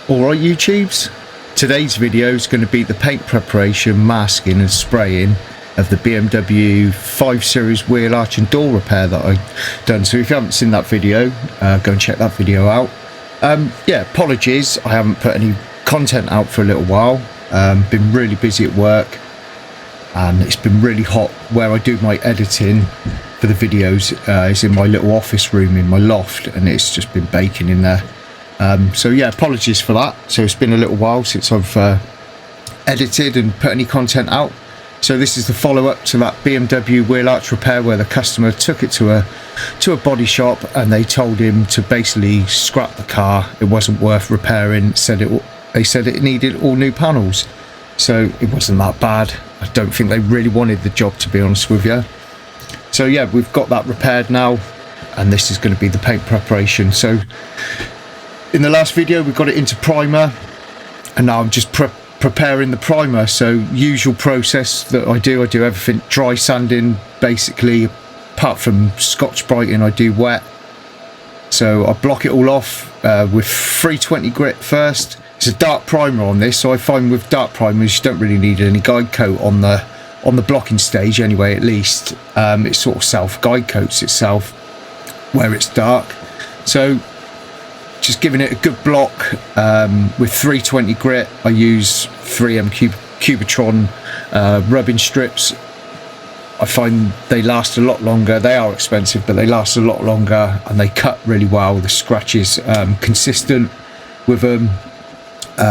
Alright YouTubes, today's video is going to be the paint preparation, masking and spraying of the BMW 5 Series wheel arch and door repair that I've done. So if you haven't seen that video, go and check that video out. Yeah, apologies, I haven't put any content out for a little while. Been really busy at work and it's been really hot. Where I do my editing for the videos is in my little office room in my loft, and it's just been baking in there. So yeah, apologies for that. So it's been a little while since I've edited and put any content out. So this is the follow-up to that BMW wheel arch repair where the customer took it to a body shop and they told him to basically scrap the car. It wasn't worth repairing. They said it needed all new panels. So it wasn't that bad. I don't think they really wanted the job, to be honest with you. So yeah, we've got that repaired now, and this is going to be the paint preparation. So in the last video we got it into primer, and now I'm just preparing the primer. So usual process that I do everything dry sanding basically, apart from Scotch-Brighting I do wet. So I block it all off with 320 grit first. It's a dark primer on this, so I find with dark primers you don't really need any guide coat on the blocking stage anyway. At least it sort of self guide coats itself where it's dark. So just giving it a good block with 320 grit. I use 3M Cubitron rubbing strips. I find they last a lot longer. They are expensive, but they last a lot longer and they cut really well. The scratch is consistent with them.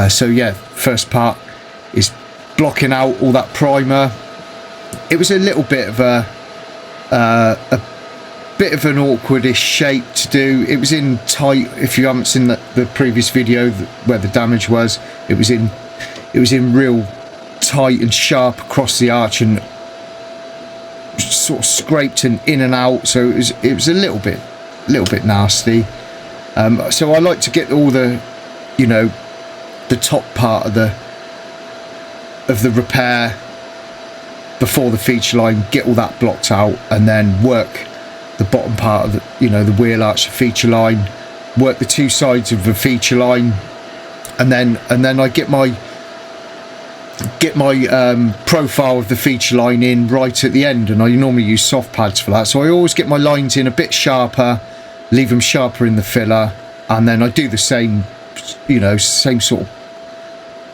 So yeah, first part is blocking out all that primer. It was a little bit of an awkwardish shape to do. It was in tight. If you haven't seen the previous video where the damage was, it was in real tight and sharp across the arch and sort of scraped and in and out. So it was a little bit nasty. So I like to get all the, you know, the top part of the repair before the feature line, get all that blocked out, and then work the bottom part of the, you know, the wheel arch feature line, work the two sides of the feature line, and then I get my profile of the feature line in right at the end, and I normally use soft pads for that. So I always get my lines in a bit sharper, leave them sharper in the filler, and then I do the same, you know, same sort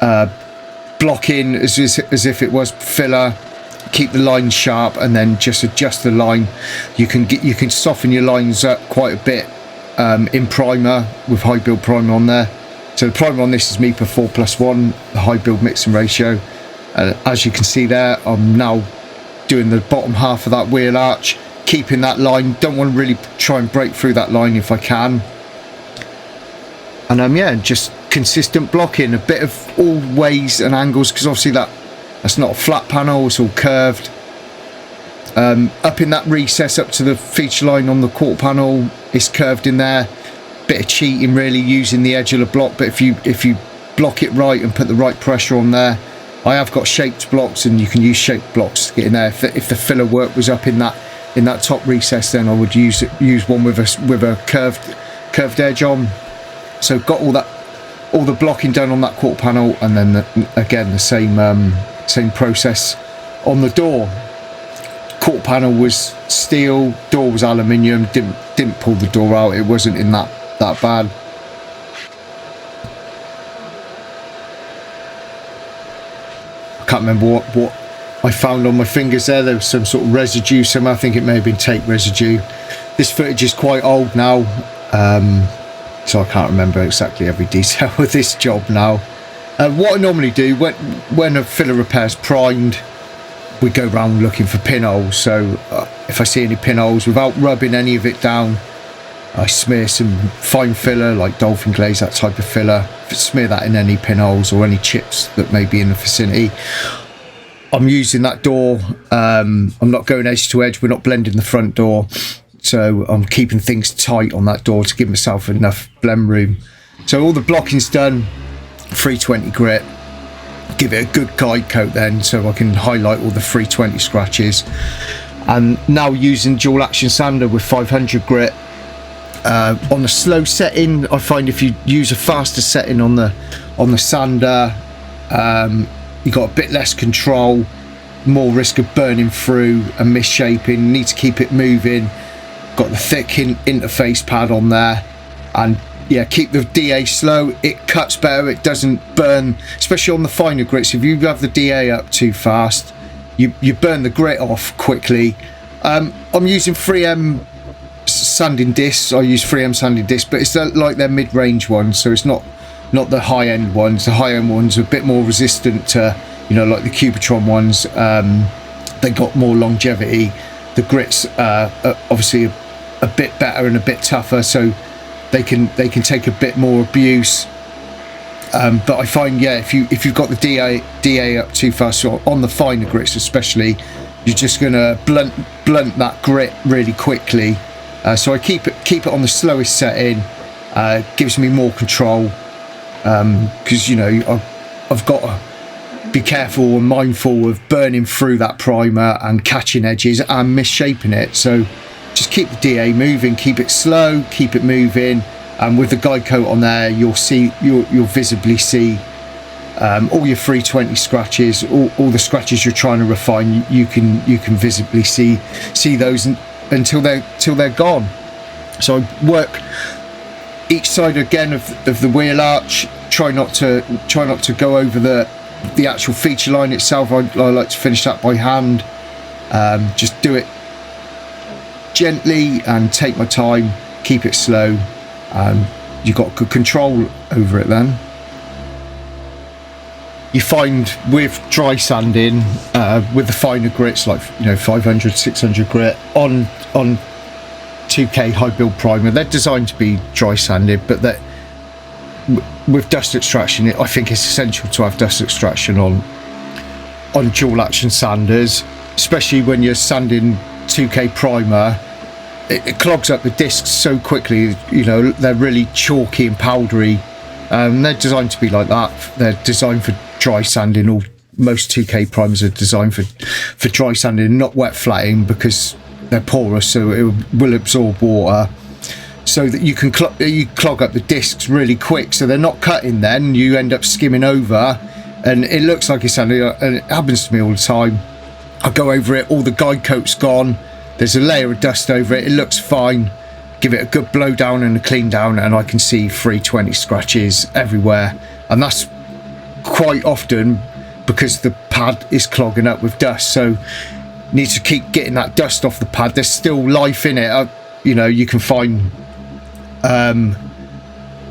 of blocking as if it was filler. Keep the line sharp and then just adjust the line. You can soften your lines up quite a bit in primer with high build primer on there. So the primer on this is MEPA 4+1, the high build mixing ratio. As you can see there, I'm now doing the bottom half of that wheel arch, keeping that line. Don't want to really try and break through that line if I can. And yeah, just consistent blocking, a bit of all ways and angles, because obviously that's not a flat panel, it's all curved. Up in that recess up to the feature line on the quarter panel, it's curved in there. Bit of cheating really, using the edge of the block, but if you block it right and put the right pressure on there. I have got shaped blocks, and you can use shaped blocks to get in there. If the filler work was up in that top recess, then I would use one with a curved edge on. So got all the blocking done on that quarter panel, and then again the same process on the door. Quarter panel was steel, door was aluminium. Didn't pull the door out. It wasn't in that bad. I can't remember what I found on my fingers there. There was some sort of residue somewhere. I think it may have been tape residue. This footage is quite old now, so I can't remember exactly every detail of this job now. What I normally do when a filler repair is primed, we go around looking for pinholes. So if I see any pinholes, without rubbing any of it down, I smear some fine filler like dolphin glaze, that type of filler. Smear that in any pinholes or any chips that may be in the vicinity. I'm using that door. I'm not going edge to edge. We're not blending the front door. So I'm keeping things tight on that door to give myself enough blend room. So all the blocking's done, 320 grit. Give it a good guide coat then, so I can highlight all the 320 scratches. And now using dual action sander with 500 grit, On the slow setting, I find if you use a faster setting on the sander, you got a bit less control, more risk of burning through and misshaping. Need to keep it moving. Got the thick interface pad on there, and yeah, keep the DA slow. It cuts better, it doesn't burn, especially on the finer grits. If you have the DA up too fast, you burn the grit off quickly. I'm using 3M sanding discs. I use 3M sanding discs, but it's like they're mid-range ones, so it's not the high-end ones. The high-end ones are a bit more resistant to, like the Cubitron ones. They got more longevity. The grits are obviously a bit better and a bit tougher, so they can take a bit more abuse. But I find, yeah, if you've got the DA up too fast, or on the finer grits especially, you're just gonna blunt that grit really quickly. So I keep it on the slowest setting. Gives me more control, because I've got to be careful and mindful of burning through that primer and catching edges and misshaping it. So just keep the DA moving, keep it slow, keep it moving, and with the guide coat on there, you'll visibly see all your 320 scratches, all the scratches you're trying to refine. You can visibly see those until they're gone. So I work each side again of the wheel arch. Try not to go over the actual feature line itself. I like to finish that by hand. Just do it gently and take my time, keep it slow. You've got good control over it then. You find with dry sanding, with the finer grits, like 500, 600 grit on 2K high build primer, they're designed to be dry sanded, but that with dust extraction, I think it's essential to have dust extraction on dual action sanders, especially when you're sanding 2K primer. It clogs up the discs so quickly. They're really chalky and powdery. They're designed to be like that. They're designed for dry sanding. Most 2K primers are designed for dry sanding, not wet flatting, because they're porous, so it will absorb water, so that you can clog up the discs really quick, so they're not cutting. Then you end up skimming over and it looks like it's sanding, and it happens to me all the time. I go over it, all the guide coat's gone, there's a layer of dust over it, it looks fine. Give it a good blow down and a clean down, and I can see 320 scratches everywhere, and that's quite often because the pad is clogging up with dust. So need to keep getting that dust off the pad. There's still life in it. You can find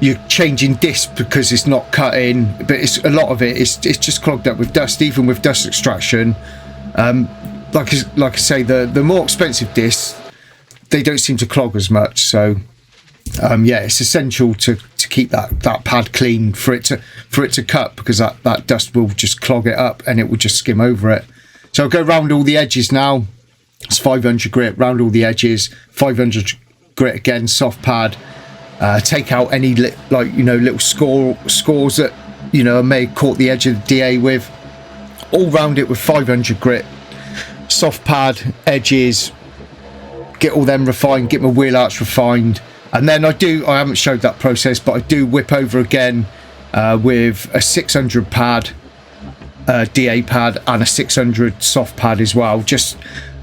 you're changing disc because it's not cutting, but a lot of it's just clogged up with dust. Even with dust extraction, like I say, the more expensive discs, they don't seem to clog as much. So yeah, it's essential to keep that pad clean for it to cut, because that dust will just clog it up and it will just skim over it. So I'll go round all the edges now. It's 500 grit round all the edges, 500 grit again, soft pad. Take out any little scores that I may have caught the edge of the DA with. All round it with 500 grit, soft pad, edges. Get all them refined, get my wheel arch refined, and then I haven't showed that process, but I do whip over again with a 600 pad, DA pad, and a 600 soft pad as well. Just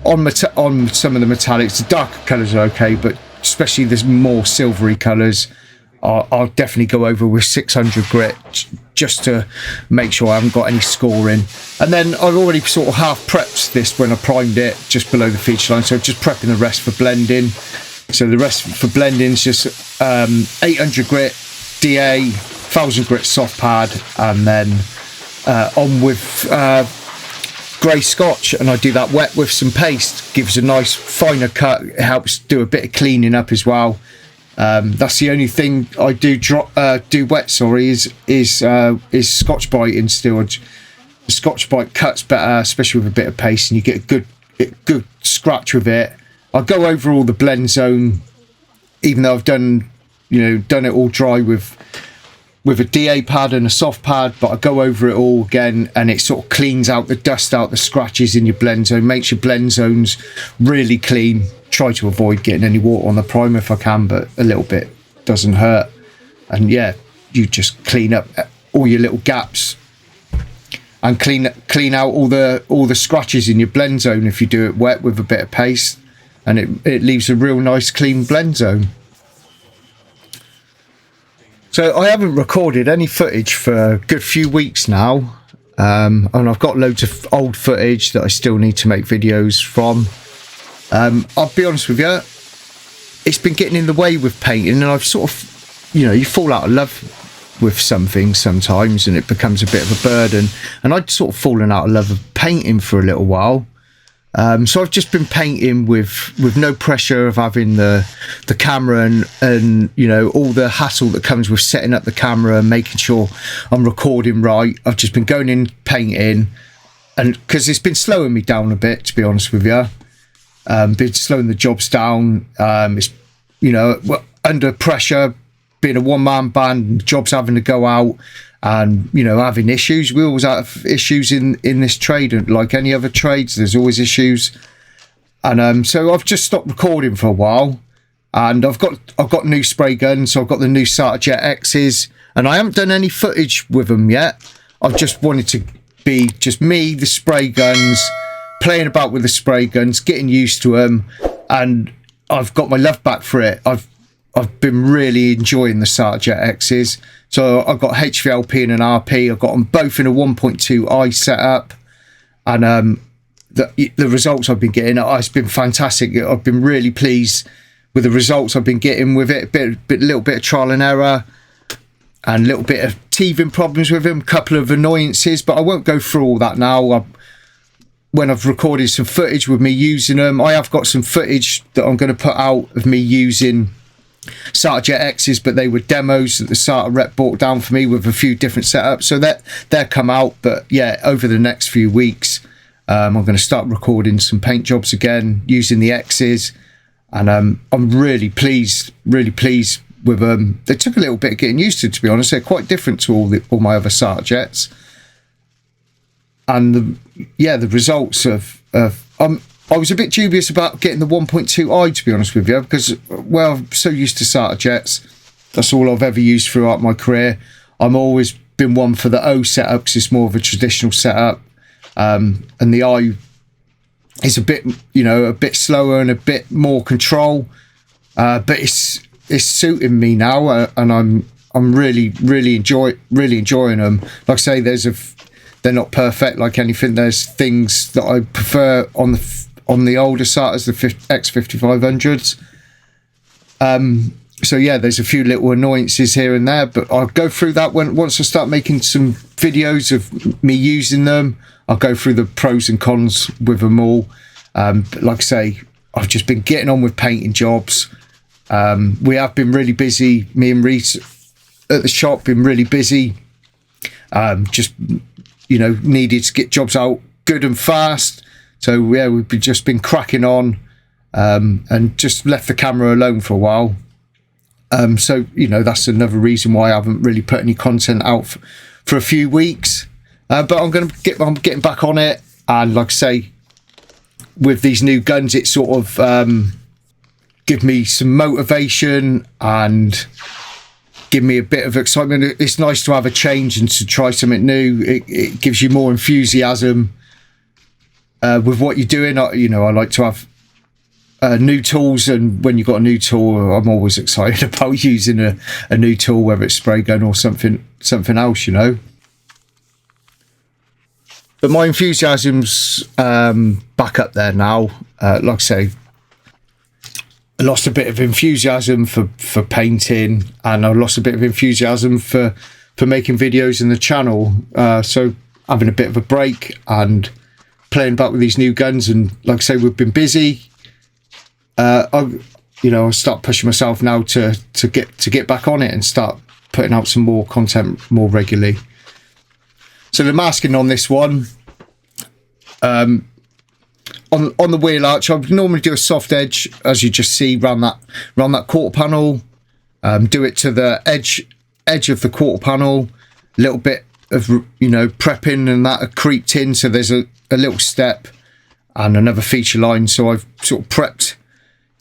on some of the metallics. The darker colours are okay, but especially the more silvery colours, I'll definitely go over with 600 grit just to make sure I haven't got any scoring. And then I've already sort of half prepped this when I primed it just below the feature line, so just prepping the rest for blending. So the rest for blending is just 800 grit DA, 1000 grit soft pad, and then on with grey scotch, and I do that wet with some paste. Gives a nice finer cut. It helps do a bit of cleaning up as well. That's the only thing I do wet. Sorry, is Scotch Brite still. The Scotch Brite cuts better, especially with a bit of paste, and you get a good scratch with it. I go over all the blend zone, even though I've done it all dry with with a DA pad and a soft pad, but I go over it all again, and it sort of cleans out the dust, out the scratches in your blend zone, makes your blend zones really clean. Try to avoid getting any water on the primer if I can, but a little bit doesn't hurt. And yeah, you just clean up all your little gaps and clean out all the scratches in your blend zone if you do it wet with a bit of paste, and it leaves a real nice clean blend zone. So I haven't recorded any footage for a good few weeks now, and I've got loads of old footage that I still need to make videos from. I'll be honest with you, it's been getting in the way with painting, and I've sort of, you fall out of love with something sometimes and it becomes a bit of a burden, and I'd sort of fallen out of love of painting for a little while. So I've just been painting with no pressure of having the camera and all the hassle that comes with setting up the camera and making sure I'm recording right. I've just been going in painting, and because it's been slowing me down a bit, to be honest with you. Been slowing the jobs down. It's under pressure, being a one-man band, jobs having to go out, and having issues. We always have issues in this trade, and like any other trades, there's always issues. And so I've just stopped recording for a while, and I've got new spray guns. So I've got the new Sarta Jet X's, and I haven't done any footage with them yet. I've just wanted to be just me, the spray guns, playing about with the spray guns, getting used to them, and I've got my love back for it. I've been really enjoying the Sarta Jet X's. So I've got HVLP and an RP. I've got them both in a 1.2i setup, and the results I've been getting, it's been fantastic. I've been really pleased with the results I've been getting with it. A little bit of trial and error, and a little bit of teething problems with them, a couple of annoyances, but I won't go through all that now. When I've recorded some footage with me using them, I have got some footage that I'm going to put out of me using Sarta Jet X's, but they were demos that the Sarta rep brought down for me with a few different setups, so they'll come out. But yeah, over the next few weeks, I'm going to start recording some paint jobs again using the X's, and I'm really pleased with them. They took a little bit of getting used to be honest. They're quite different to all my other Sarta Jets, and the results of I was a bit dubious about getting the 1.2i, to be honest with you, because, well, I'm so used to Sarta Jets. That's all I've ever used throughout my career. I'm always been one for the O setup because it's more of a traditional setup, and the I is a bit slower and a bit more control, but it's suiting me now, and I'm really enjoying them. Like I say, they're not perfect like anything. There's things that I prefer on the older Sartas, the X5500s. So yeah, there's a few little annoyances here and there, but I'll go through that once I start making some videos of me using them. I'll go through the pros and cons with them all. But like I say, I've just been getting on with painting jobs. We have been really busy. Me and Reese at the shop been really busy. Just needed to get jobs out good and fast. So yeah, we've just been cracking on, and just left the camera alone for a while. So that's another reason why I haven't really put any content out for a few weeks. But I'm getting back on it, and like I say, with these new guns, it sort of give me some motivation and give me a bit of excitement. It's nice to have a change and to try something new. It gives you more enthusiasm with what you're doing. I like to have new tools, and when you've got a new tool, I'm always excited about using a new tool, whether it's spray gun or something else, But my enthusiasm's back up there now. Like I say, I lost a bit of enthusiasm for painting, and I lost a bit of enthusiasm for making videos in the channel. So having a bit of a break and playing back with these new guns, and like I say, we've been busy. I'll start pushing myself now to get back on it and start putting out some more content more regularly. So the masking on this one, on the wheel arch, I would normally do a soft edge, as you just see, round that quarter panel. Do it to the edge edge of the quarter panel, a little bit of, you know, prepping and that creeped in, so there's a little step and another feature line, so I've sort of prepped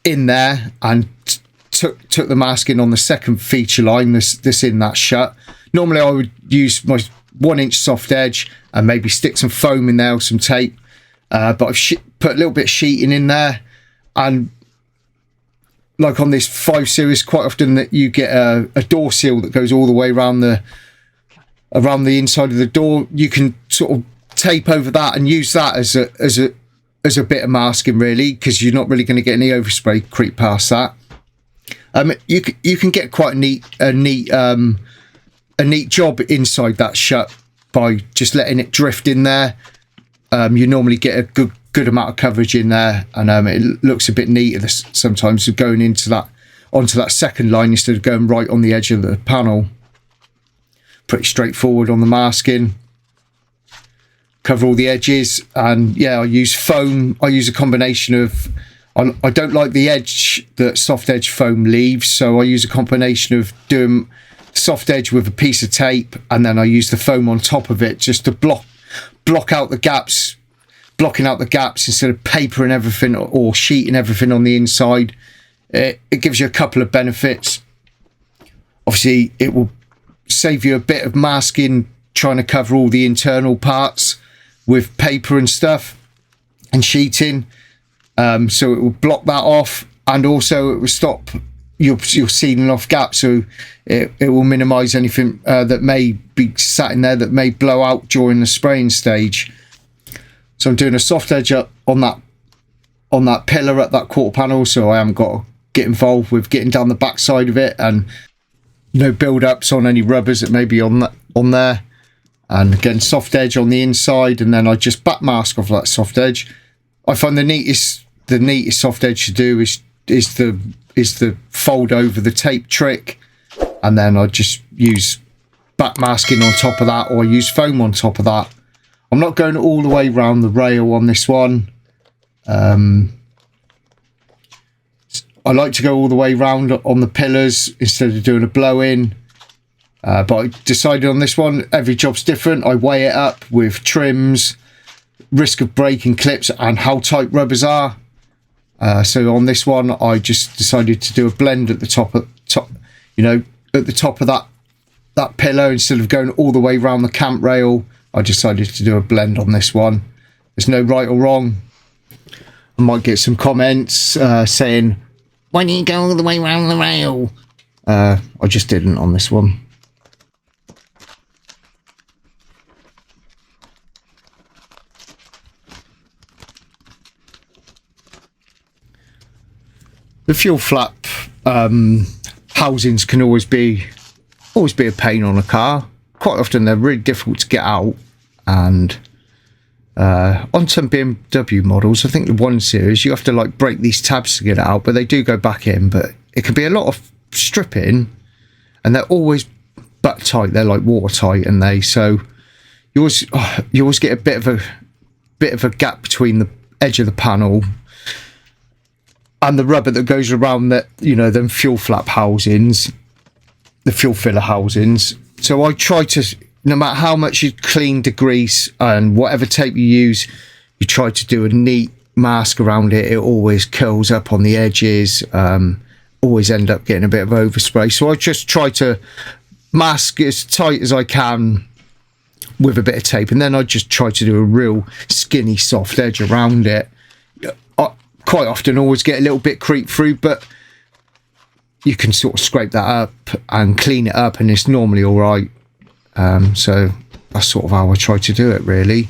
in there and took the masking on the second feature line this in that shut. Normally I would use my 1-inch soft edge and maybe stick some foam in there or some tape, but I've put a little bit of sheeting in there. And like on this 5 Series, quite often that you get a door seal that goes all the way around the inside of the door. You can sort of tape over that and use that as a bit of masking, really, because you're not really going to get any overspray creep past that. You can get quite a neat job inside that shut by just letting it drift in there. You normally get a good amount of coverage in there, and it looks a bit neater sometimes going onto that second line instead of going right on the edge of the panel. Pretty straightforward on the masking. Cover all the edges, and yeah, I use foam. I use a combination of, I don't like the edge that soft edge foam leaves, so I use a combination of doing soft edge with a piece of tape, and then I use the foam on top of it just to block out the gaps, blocking out the gaps instead of papering everything or sheeting everything on the inside. It gives you a couple of benefits. Obviously, it will save you a bit of masking trying to cover all the internal parts with paper and stuff and sheeting, so it will block that off, and also it will stop your sealing off gaps, so it will minimize anything that may be sat in there that may blow out during the spraying stage. So I'm doing a soft edge up on that pillar at that quarter panel, so I haven't got to get involved with getting down the back side of it, and no build ups on any rubbers that may be on there. And again, soft edge on the inside, and then I just back mask off that soft edge. I find the neatest soft edge to do is the fold over the tape trick, and then I just use back masking on top of that, or I use foam on top of that. I'm not going all the way around the rail on this one. I like to go all the way round on the pillars instead of doing a blow in. But I decided on this one, every job's different. I weigh it up with trims, risk of breaking clips, and how tight rubbers are. So on this one, I just decided to do a blend at the top, you know, at the top of that pillar instead of going all the way around the camp rail. I decided to do a blend on this one. There's no right or wrong. I might get some comments saying, "Why didn't you go all the way around the rail?" I just didn't on this one. The fuel flap housings can always be a pain on a car. Quite often they're really difficult to get out, and on some BMW models, I think the 1 Series, you have to like break these tabs to get it out, but they do go back in. But it can be a lot of stripping, and they're always butt tight. They're like watertight, and so you always get a bit of a gap between the edge of the panel and the rubber that goes around that, you know, them fuel flap housings, the fuel filler housings. So I try to, no matter how much you clean, degrease, and whatever tape you use, you try to do a neat mask around it. It always curls up on the edges, always end up getting a bit of overspray. So I just try to mask as tight as I can with a bit of tape, and then I just try to do a real skinny soft edge around it. I quite often always get a little bit creep through, but you can sort of scrape that up and clean it up, and it's normally all right. So that's sort of how I try to do it, really.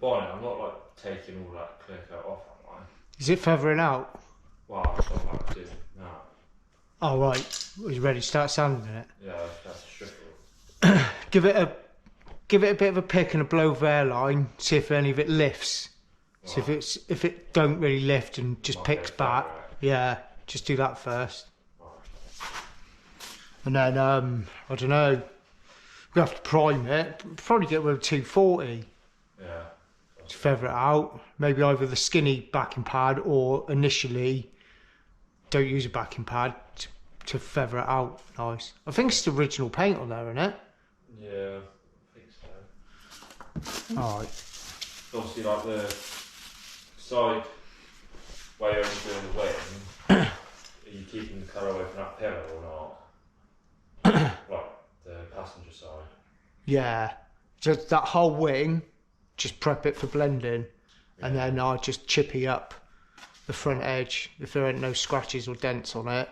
bonnet, I'm not like taking all that clear coat off, am I? Is it feathering out? Well, that's what I'm like doing now. Oh right, he's ready to start sanding it. Yeah, that's a strip. Give it a bit of a pick and a blow of airline. See if any of it lifts. So if it don't really lift and just picks back, yeah, just do that first. And then I don't know. We have to prime it. Probably get with a 240. Yeah. To feather it out. Maybe either the skinny backing pad or initially don't use a backing pad to feather it out. Nice. I think it's the original paint on there, isn't it? Yeah, I think so. Alright. Obviously, like the side where you're only doing the wing, are you keeping the colour away from that pillar or not? Like the passenger side? Yeah. Just that whole wing, just prep it for blending, and then I'll just chippy up the front edge if there ain't no scratches or dents on it.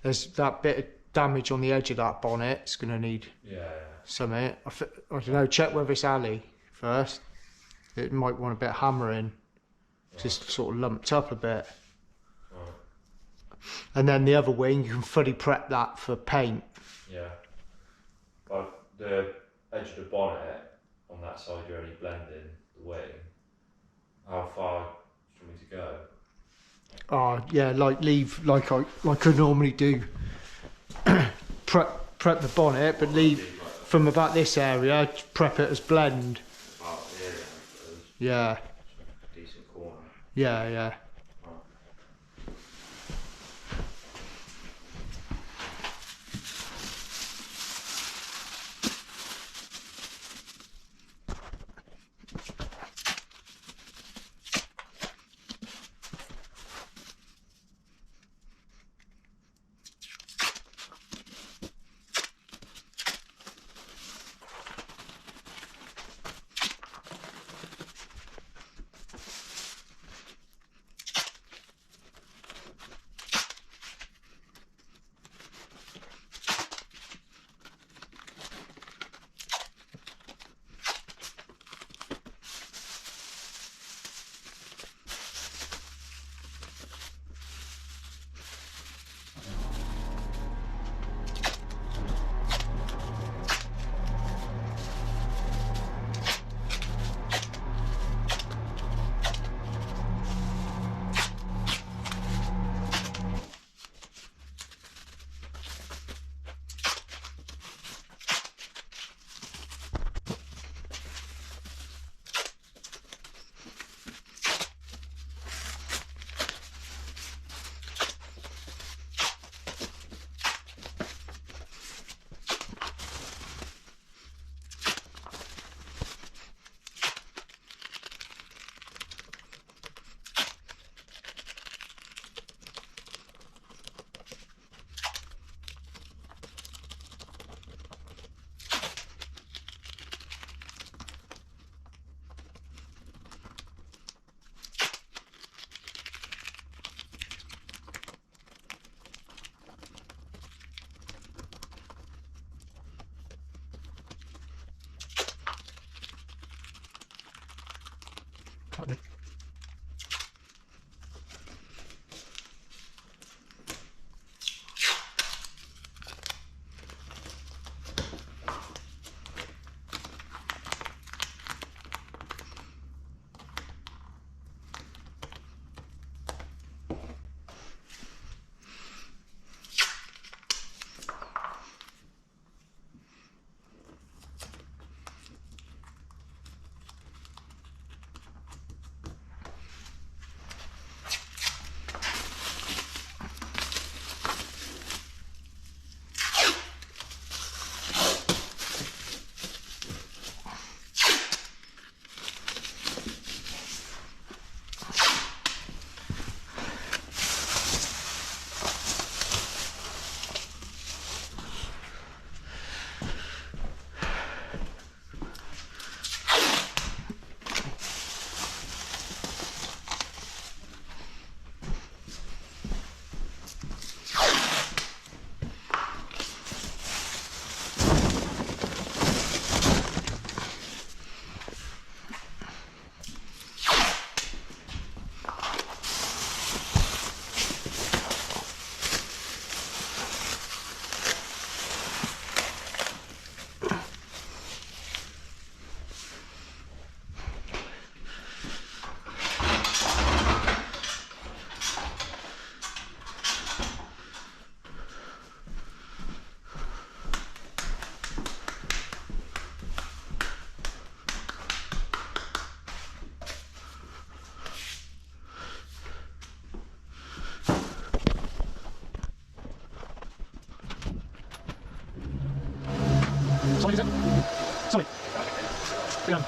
There's that bit of damage on the edge of that bonnet. It's going to need something. I don't know, check whether it's alley first. It might want a bit of hammering. Just sort of lumped up a bit. And then the other wing, you can fully prep that for paint. Yeah. Like the edge of the bonnet on that side, you're only blending the wing. How far do you want me to go? Oh yeah, like leave like I normally do. prep the bonnet, but leave from about this area. Prep it as blend. Oh Yeah. Decent corner. Yeah, yeah. Solid, is it? Solid. Bring on.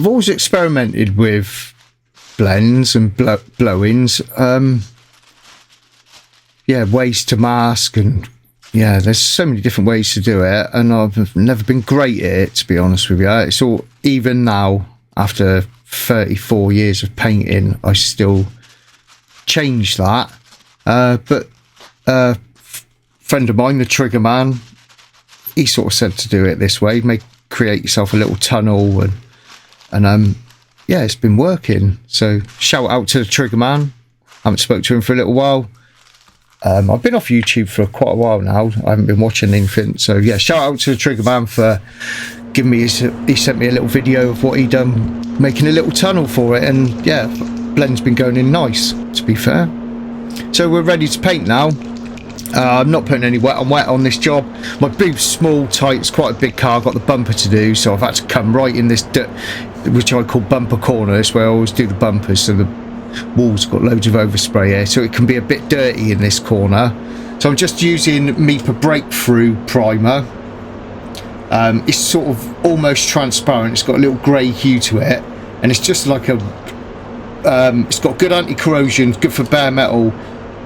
I've always experimented with blends and blow-ins. Yeah, ways to mask, and yeah, there's so many different ways to do it, and I've never been great at it, to be honest with you. It's all, even now, after 34 years of painting, I still change that. But a friend of mine, the Trigger Man, he sort of said to do it this way, create yourself a little tunnel, and yeah, it's been working. So shout out to the Trigger Man. I haven't spoke to him for a little while. I've been off YouTube for quite a while now. I haven't been watching anything. So yeah, shout out to the Trigger Man for giving me he sent me a little video of what he done making a little tunnel for it, and yeah, blend's been going in nice, to be fair. So we're ready to paint now. I'm not putting any wet on this job. My boot's small, tight, it's quite a big car. I've got the bumper to do, so I've had to come right in this which I call bumper corner. This where I always do the bumpers, so the walls got loads of overspray here, so it can be a bit dirty in this corner. So I'm just using Meeper Breakthrough primer. It's sort of almost transparent, it's got a little grey hue to it, and it's just like a it's got good anti-corrosion, good for bare metal,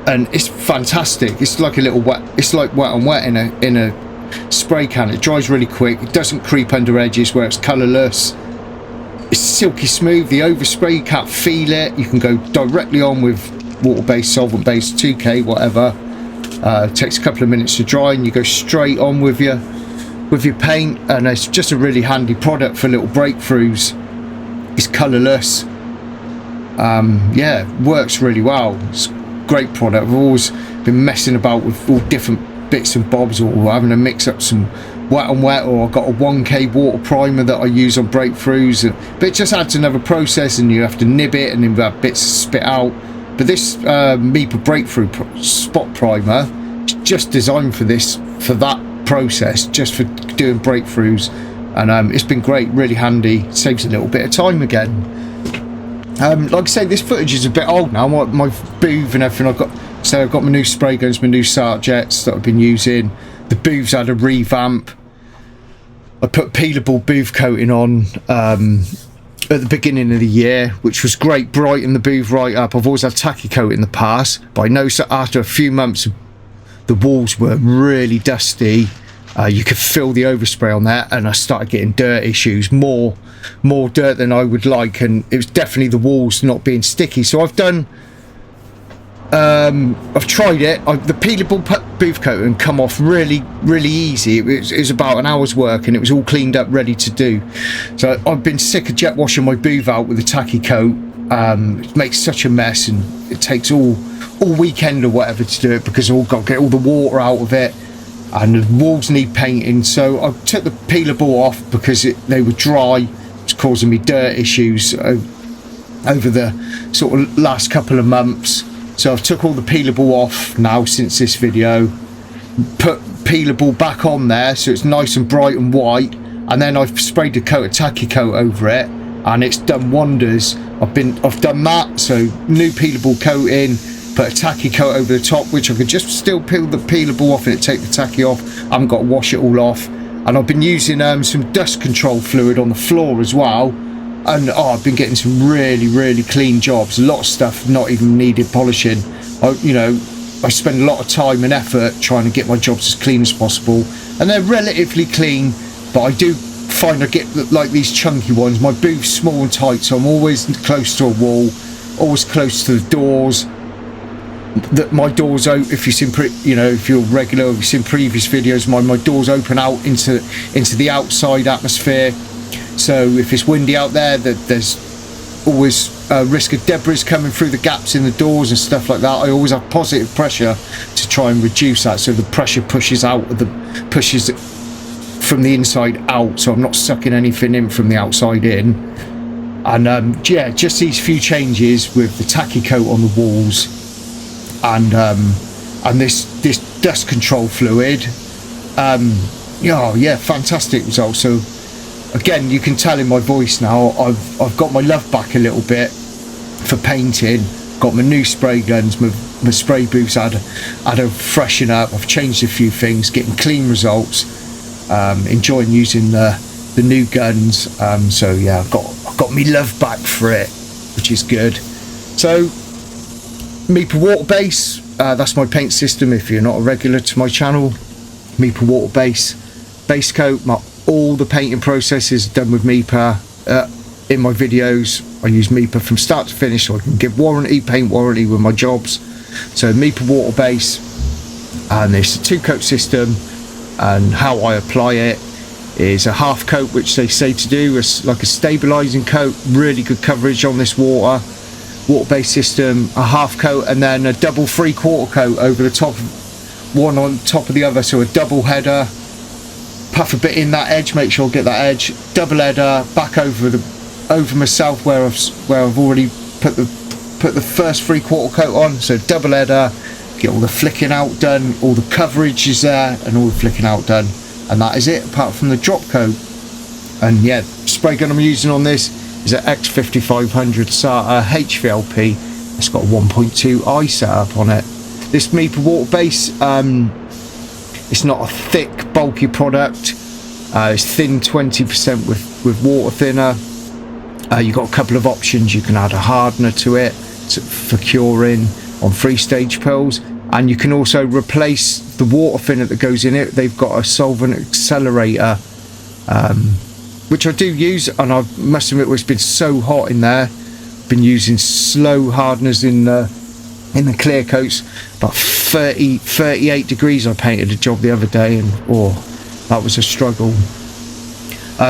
and it's fantastic. It's like a little wet, it's like wet on wet in a spray can. It dries really quick, it doesn't creep under edges where it's colourless. It's silky smooth, the overspray, you can't feel it. You can go directly on with water-based, solvent-based, 2K, whatever. It takes a couple of minutes to dry, and you go straight on with your paint, and it's just a really handy product for little breakthroughs. It's colourless. Yeah, works really well. It's a great product. I've always been messing about with all different bits and bobs, or having to mix up some wet on wet, or I've got a 1K water primer that I use on breakthroughs, but it just adds another process, and you have to nib it and then have bits spit out. But this Meeper Breakthrough spot primer is just designed for that process, just for doing breakthroughs, and it's been great, really handy, saves a little bit of time again. Like I say, this footage is a bit old now. My booth and everything, I've got my new spray guns, my new Sart jets that I've been using. The booth's had a revamp. I put peelable booth coating on at the beginning of the year, which was great, brightened the booth right up. I've always had tacky coat in the past, but I noticed that after a few months the walls were really dusty. You could feel the overspray on there, and I started getting dirt issues, more dirt than I would like, and it was definitely the walls not being sticky. So I've tried it. The peelable booth coating come off really easy. It was about an hour's work, and it was all cleaned up, ready to do. So I've been sick of jet washing my booth out with a tacky coat. It makes such a mess, and it takes all weekend or whatever to do it, because I've got to get all the water out of it, and the walls need painting. So I took the peelable off because they were dry. It's causing me dirt issues over the sort of last couple of months. So I've took all the peelable off now since this video, put peelable back on there so it's nice and bright and white, and then I've sprayed a coat of tacky coat over it, and it's done wonders. I've done that, so new peelable coating, put a tacky coat over the top, which I could just still peel the peelable off and take the tacky off. I haven't got to wash it all off. And I've been using some dust control fluid on the floor as well, and I've been getting some really clean jobs. A lot of stuff not even needed polishing. I spend a lot of time and effort trying to get my jobs as clean as possible, and they're relatively clean, but I do find I get like these chunky ones. My booth's small and tight, so I'm always close to a wall, always close to the doors. My doors open. If you've seen, if you're regular, if you've seen previous videos, my doors open out into the outside atmosphere. So if it's windy out there, there's always a risk of debris coming through the gaps in the doors and stuff like that. I always have positive pressure to try and reduce that, so the pressure pushes from the inside out, so I'm not sucking anything in from the outside in. And yeah, just these few changes with the tacky coat on the walls, and this dust control fluid. Yeah, fantastic results. So again, you can tell in my voice now, I've got my love back a little bit for painting. Got my new spray guns, my spray booths had a freshen up. I've changed a few things, getting clean results. Enjoying using the new guns. So yeah, I've got me love back for it, which is good. So Meeple water base, that's my paint system. If you're not a regular to my channel, Meeple water base coat. All the painting process is done with Meeple. In my videos, I use Meeple from start to finish, so I can give paint warranty with my jobs. So Meeple water base, and it's a 2-coat system. And how I apply it is a half coat, which they say to do is like a stabilizing coat, really good coverage on this water based system. A half coat, and then a double 3/4 coat over the top, one on top of the other, so a double header. Puff a bit in that edge, make sure I get that edge. Double header back over myself where I've already put the first 3/4 coat on. So double header, get all the flicking out done, all the coverage is there, and all the flicking out done, and that is it, apart from the drop coat. And yeah, spray gun I'm using on this is an X5500 SATA HVLP. It's got a 1.2 I setup on it. This Meeple water base, it's not a thick, bulky product. It's thin 20% with water thinner. You've got a couple of options. You can add a hardener to it for curing on 3-stage pills, and you can also replace the water thinner that goes in it. They've got a solvent accelerator, which I do use, and I must admit, it's been so hot in there. Been using slow hardeners in the Clearcoats, about 38 degrees. I painted a job the other day, and that was a struggle.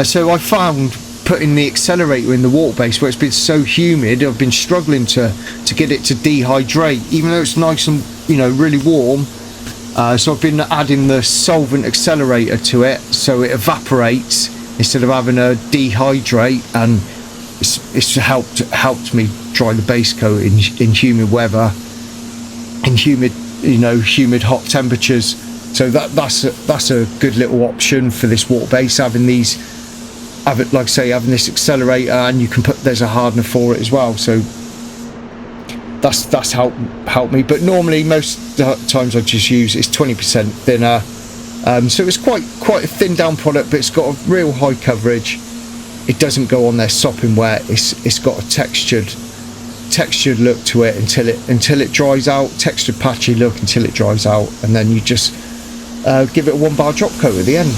So I found putting the accelerator in the water base, where it's been so humid, I've been struggling to get it to dehydrate, even though it's nice and really warm. So I've been adding the solvent accelerator to it, so it evaporates instead of having to dehydrate, and it's helped me dry the base coat in humid weather, in humid hot temperatures. So that's a good little option for this water base, having this accelerator, and you can there's a hardener for it as well. So that's helped me. But normally, most times I just use it's 20% thinner. So it's quite a thin down product, but it's got a real high coverage. It doesn't go on there sopping wet. It's got a textured look to it until it dries out. Textured patchy look until it dries out, and then you just give it a 1-bar drop coat at the end.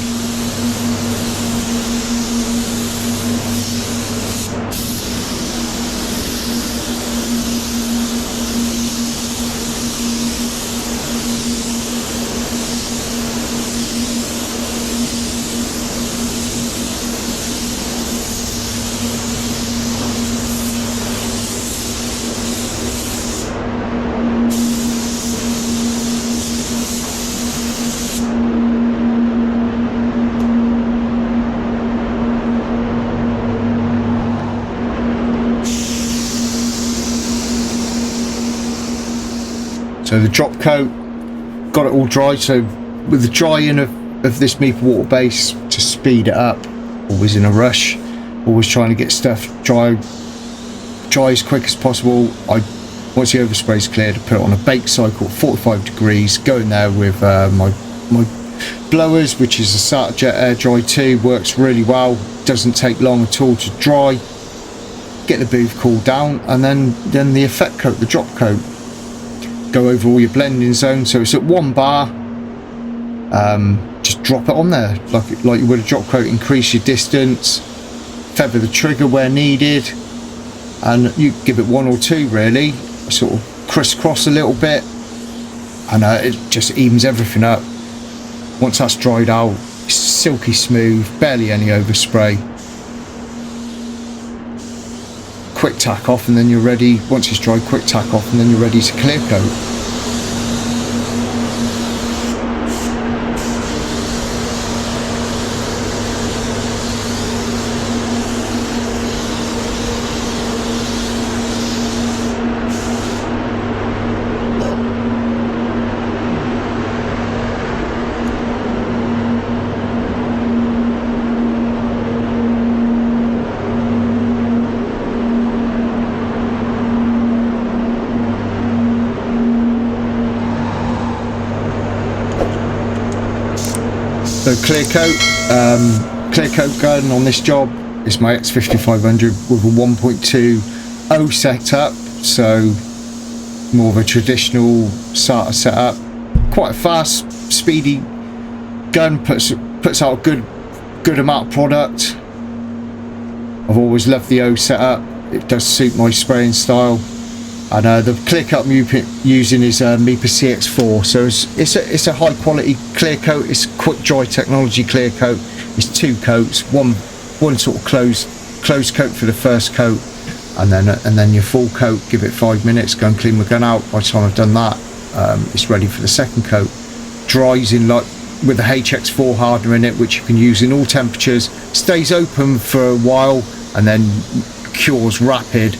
So the drop coat, got it all dry. So with the drying of this Meeple water base, to speed it up, always in a rush, always trying to get stuff dry as quick as possible. Once the overspray's cleared, I put it on a bake cycle at 45 degrees, go in there with my blowers, which is a SATA Jet Air Dry 2, works really well, doesn't take long at all to dry. Get the booth cooled down, and then the effect coat, the drop coat, go over all your blending zones. So it's at 1 bar. Just drop it on there like you would a drop coat. Increase your distance, feather the trigger where needed, and you give it 1 or 2 really, sort of crisscross a little bit, and it just evens everything up. Once that's dried out, it's silky smooth, barely any overspray. Quick tack off, and then you're ready. Once it's dry, quick tack off, and then you're ready to clear coat. the Clearcoat gun on this job is my X5500 with a 1.2 setup, so more of a traditional SATA setup. Quite a fast, speedy gun, puts out a good amount of product. I've always loved the O setup. It does suit my spraying style. And the Clearcoat I'm using is MIPA CX4, so it's a high quality clear coat. It's quick dry technology clear coat. It's 2 coats, one sort of closed coat for the first coat, and then your full coat. Give it 5 minutes, go and clean my gun out. By the time I've done that, it's ready for the second coat. Dries in like with the HX4 hardener in it, which you can use in all temperatures. Stays open for a while and then cures rapid.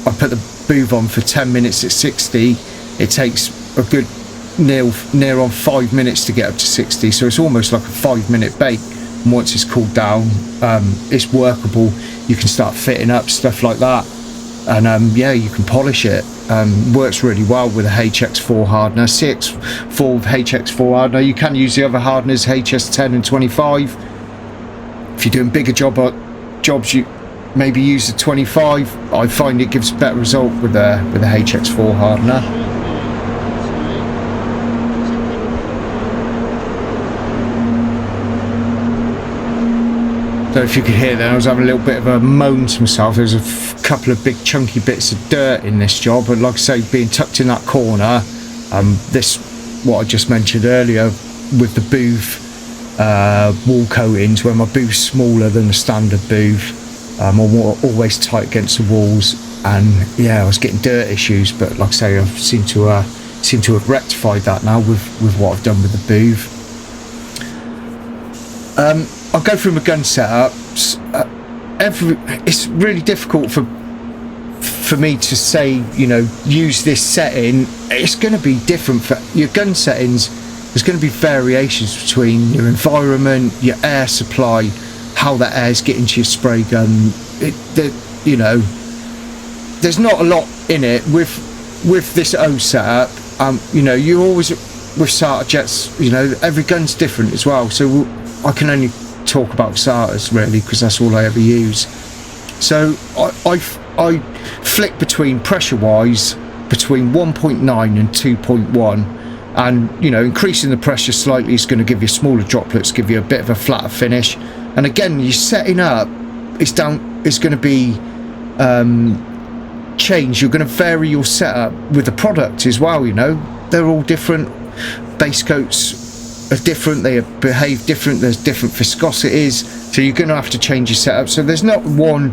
I put the booth on for 10 minutes at 60. It takes a good near on 5 minutes to get up to 60, so it's almost like a 5-minute bake. And once it's cooled down, it's workable. You can start fitting up stuff like that, and yeah, you can polish it. Works really well with a HX4 hardener, CX4 with HX4 hardener. You can use the other hardeners, HS10 and 25. If you're doing bigger jobs, you maybe use the 25. I find it gives a better result with a HX4 hardener. So if you could hear that, I was having a little bit of a moan to myself. There's a couple of big chunky bits of dirt in this job, and like I say, being tucked in that corner, this, what I just mentioned earlier with the booth wall coatings, where my booth's smaller than the standard booth. I'm always tight against the walls, and yeah, I was getting dirt issues, but like I say, I seem to have rectified that now with what I've done with the booth. I'll go through my gun setups. It's really difficult for me to say, you know, use this setting. It's going to be different for your gun settings. There's going to be variations between your environment, your air supply, how that air is getting to your spray gun. You know, there's not a lot in it with this O setup. You know, you always with SATA jets. You know, every gun's different as well. So I can only talk about SATAs really, because that's all I ever use. So I flick between pressure wise between 1.9 and 2.1, and you know, increasing the pressure slightly is going to give you smaller droplets, give you a bit of a flatter finish. And again, you're setting up, it's going to be changed. You're going to vary your setup with the product as well. You know, they're all different. Base coats are different, they behave different, there's different viscosities, so you're going to have to change your setup. So there's not one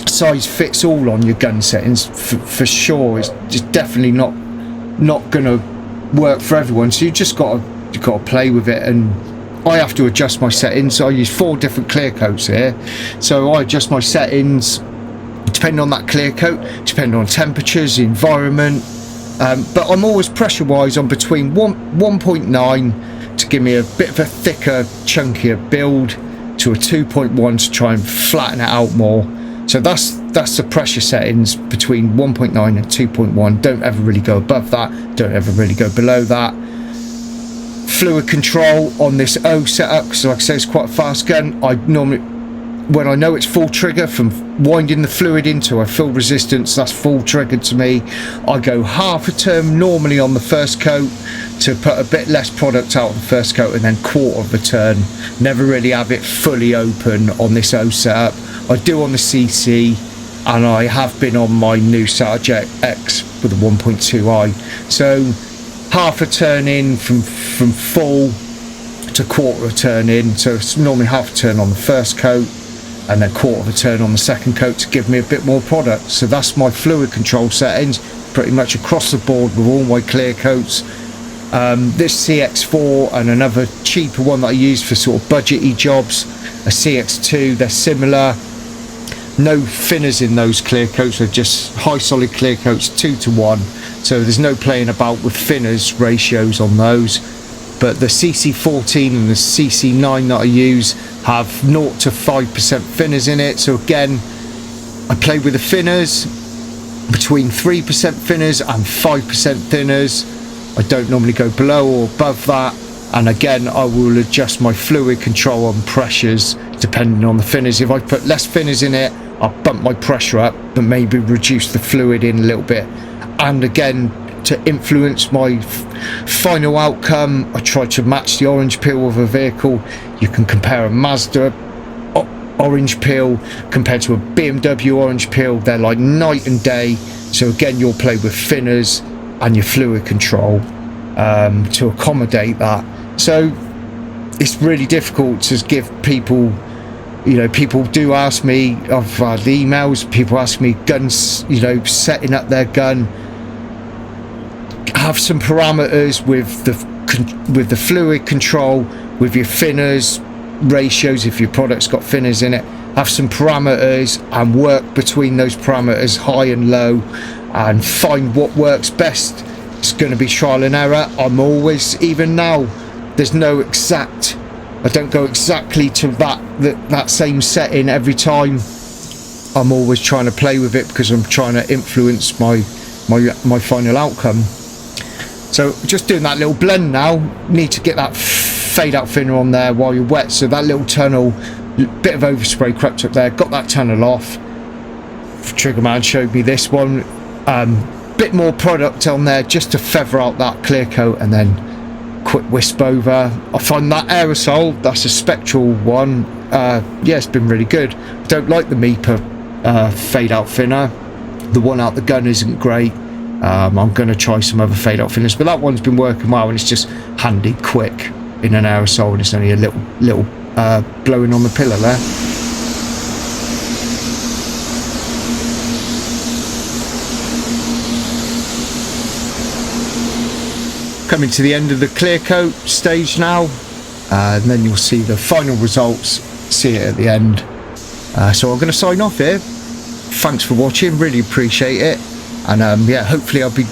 size fits all on your gun settings for sure. It's just definitely not going to work for everyone, so you just got to play with it. And I have to adjust my settings. So I use 4 different clear coats here, so I adjust my settings depending on that clear coat, depending on temperatures, the environment. But I'm always pressure wise on between 1.9 to give me a bit of a thicker, chunkier build, to a 2.1 to try and flatten it out more. So that's the pressure settings between 1.9 and 2.1. Don't ever really go above that, don't ever really go below that. Fluid control on this O setup, because like I say, it's quite a fast gun. I normally, when I know it's full trigger, from winding the fluid into a fill resistance, that's full triggered to me. I go half a turn normally on the first coat to put a bit less product out of the first coat, and then quarter of a turn. Never really have it fully open on this O setup. I do on the CC, and I have been on my new SATA Jet X with a 1.2i. So half a turn in from full to quarter a turn in. So it's normally half a turn on the first coat, and then quarter of a turn on the second coat to give me a bit more product. So that's my fluid control settings pretty much across the board with all my clear coats. This CX4 and another cheaper one that I use for sort of budgety jobs, a CX2, they're similar. No thinners in those clear coats, they're just high solid clear coats, 2:1. So there's no playing about with thinners ratios on those. But the CC14 and the CC9 that I use have 0 to 5% thinners in it. So again, I play with the thinners between 3% thinners and 5% thinners. I don't normally go below or above that. And again, I will adjust my fluid control and pressures depending on the thinners. If I put less thinners in it, I'll bump my pressure up, but maybe reduce the fluid in a little bit. And again, to influence my final outcome, I try to match the orange peel of a vehicle. You can compare a Mazda orange peel compared to a BMW orange peel. They're like night and day. So again, you'll play with thinners and your fluid control to accommodate that. So it's really difficult to give people, you know, people do ask me, I've had emails, people ask me guns, you know, setting up their gun, have some parameters with the fluid control, with your thinners ratios, if your product's got thinners in it, have some parameters and work between those parameters, high and low, and find what works best. It's going to be trial and error. I'm always, even now, there's no exact, I don't go exactly to that same setting every time. I'm always trying to play with it because I'm trying to influence my final outcome. So just doing that little blend now. Need to get that fade out thinner on there while you're wet, so that little tunnel, bit of overspray crept up there, got that tunnel off. Triggerman showed me this one, bit more product on there just to feather out that clear coat, and then quick wisp over. I find that aerosol, that's a spectral one, yeah, it's been really good. I don't like the MEPA fade out thinner. The one out the gun isn't great. I'm going to try some other fade out thinners, but that one's been working well, and it's just handy, quick in an aerosol, and it's only a little blowing on the pillar there. Coming to the end of the clear coat stage now, and then you'll see the final results, see it at the end. So I'm going to sign off here. Thanks for watching, really appreciate it, and yeah, hopefully I'll be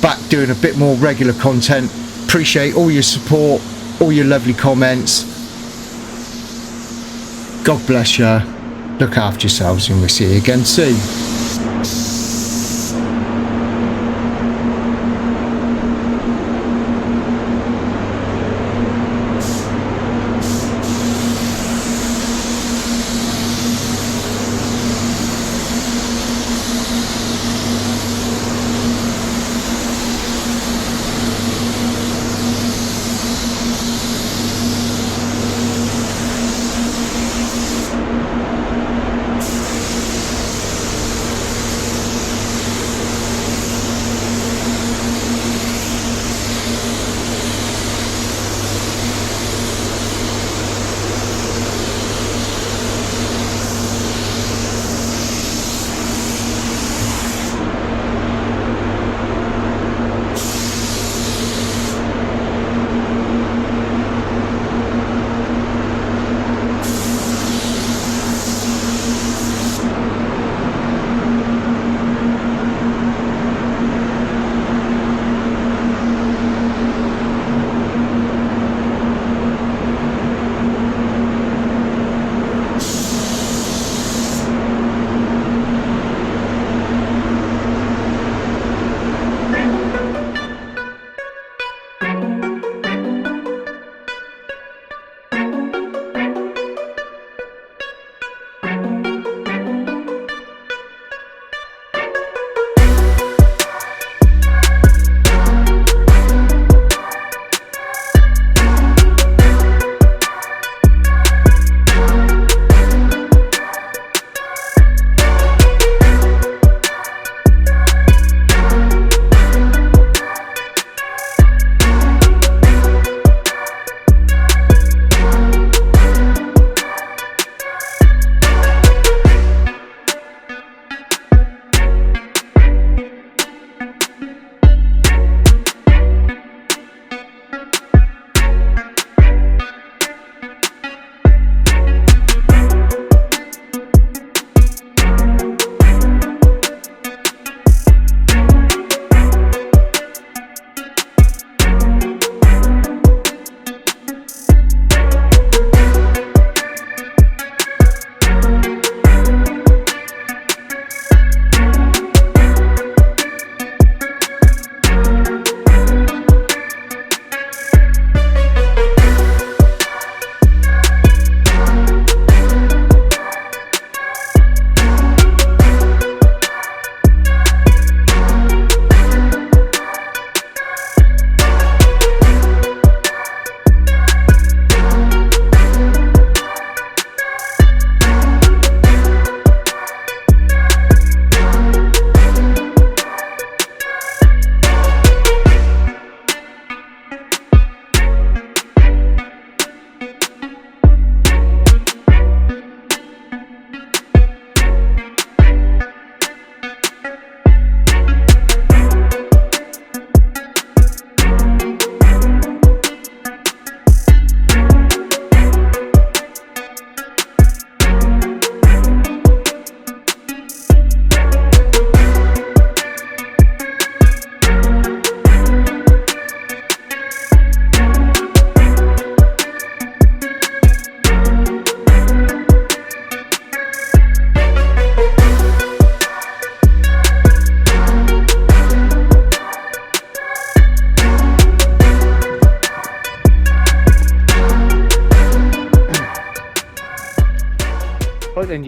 back doing a bit more regular content. Appreciate all your support, all your lovely comments. God bless you, look after yourselves, and we'll see you again soon.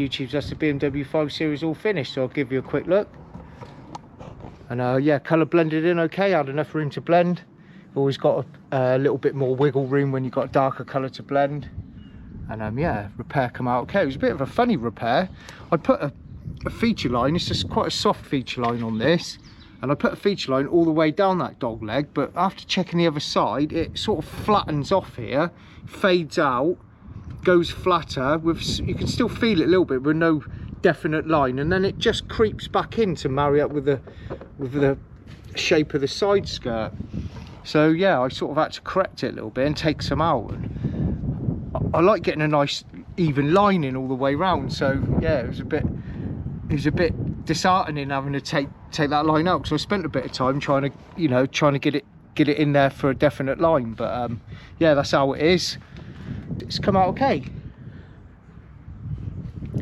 YouTube, that's the BMW 5 Series all finished, so I'll give you a quick look. And yeah, colour blended in okay, had enough room to blend. Always got a little bit more wiggle room when you've got a darker colour to blend. And yeah, repair come out okay. It was a bit of a funny repair. I put a feature line, it's just quite a soft feature line on this, and I put a feature line all the way down that dog leg, but after checking the other side, it sort of flattens off here, fades out, goes flatter, with, you can still feel it a little bit with no definite line, and then it just creeps back in to marry up with the shape of the side skirt. So yeah, I sort of had to correct it a little bit and take some out. And I like getting a nice even line in all the way round, so yeah, it was a bit disheartening having to take that line out, because I spent a bit of time trying to get it in there for a definite line. But yeah, that's how it is. It's come out okay.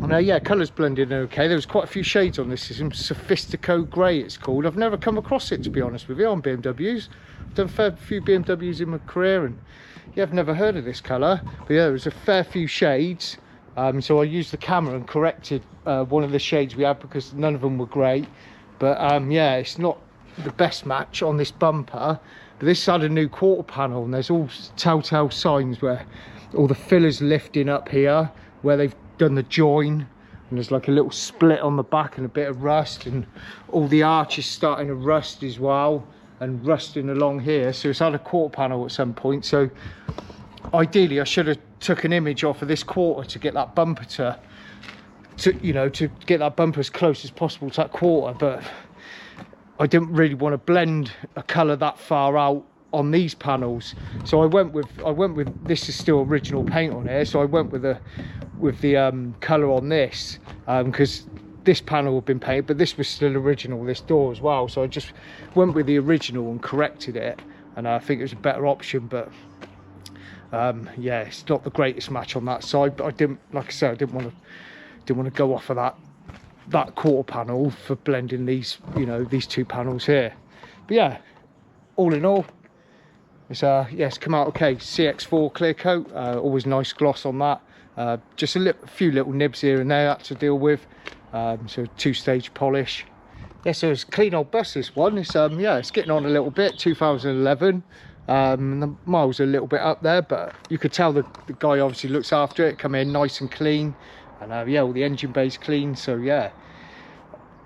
And yeah, colours blended in okay. There was quite a few shades on this. Some Sophistico grey it's called. I've never come across it, to be honest with you, on BMWs. I've done a fair few BMWs in my career, and yeah, I've never heard of this colour. But yeah, there was a fair few shades. So I used the camera and corrected one of the shades we had, because none of them were great. But yeah, it's not the best match on this bumper. But this had a new quarter panel, and there's all telltale signs where all the fillers lifting up here, where they've done the join, and there's like a little split on the back and a bit of rust, and all the arches starting to rust as well, and rusting along here. So it's had a quarter panel at some point. So ideally I should have took an image off of this quarter to get that bumper to get that bumper as close as possible to that quarter, but I didn't really want to blend a colour that far out on these panels. So I went with this is still original paint on here, so I went with the colour on this, because this panel had been painted, but this was still original, this door as well. So I just went with the original and corrected it, and I think it was a better option. But yeah, it's not the greatest match on that side, but I didn't, like I said, I didn't want to go off of that quarter panel for blending these, these two panels here. But yeah, all in all, it's yeah, it's come out okay. CX4 clear coat, always nice gloss on that. Just a few little nibs here and there I had to deal with. So 2-stage polish. Yeah, so it's a clean old bus, this one. It's yeah, it's getting on a little bit. 2011. The miles are a little bit up there, but you could tell the guy obviously looks after it. Come in nice and clean, and yeah, all the engine bay's clean. So yeah,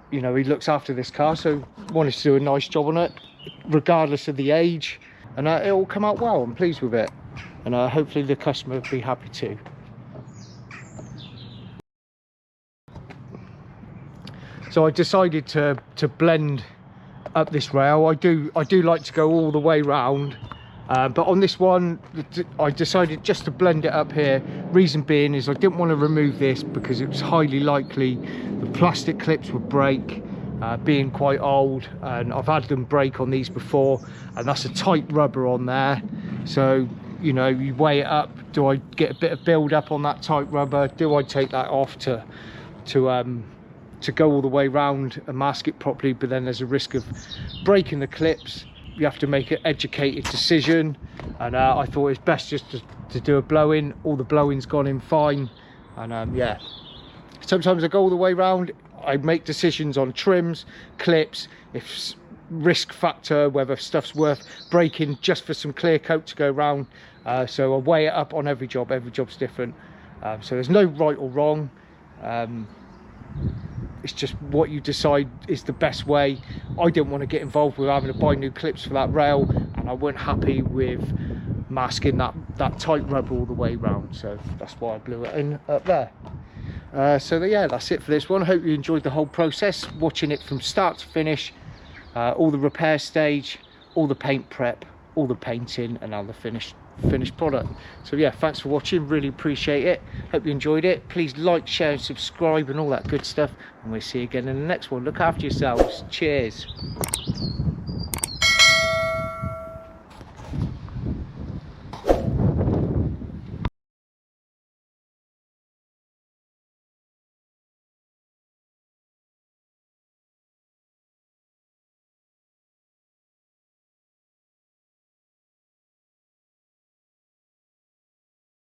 he looks after this car. So wanted to do a nice job on it, regardless of the age, and it all come out well. I'm pleased with it, and hopefully the customer will be happy too. So I decided to blend up this rail. I do like to go all the way round, but on this one I decided just to blend it up here. Reason being is I didn't want to remove this, because it was highly likely the plastic clips would break, being quite old, and I've had them break on these before, and that's a tight rubber on there. So you weigh it up. Do I get a bit of build up on that tight rubber? Do I take that off to go all the way round and mask it properly? But then there's a risk of breaking the clips. You have to make an educated decision, and I thought it's best just to do a blow-in. All the blow-in's gone in fine, and yeah, sometimes I go all the way round. I make decisions on trims, clips, if risk factor, whether stuff's worth breaking just for some clear coat to go round. So I weigh it up on every job. Every job's different, so there's no right or wrong. It's just what you decide is the best way. I didn't want to get involved with having to buy new clips for that rail, and I weren't happy with masking that tight rubber all the way round, so that's why I blew it in up there. So yeah, that's it for this one. Hope you enjoyed the whole process, watching it from start to finish, all the repair stage, all the paint prep, all the painting, and now the finished product. So yeah, thanks for watching, really appreciate it. Hope you enjoyed it. Please like, share and subscribe and all that good stuff, and we'll see you again in the next one. Look after yourselves. Cheers.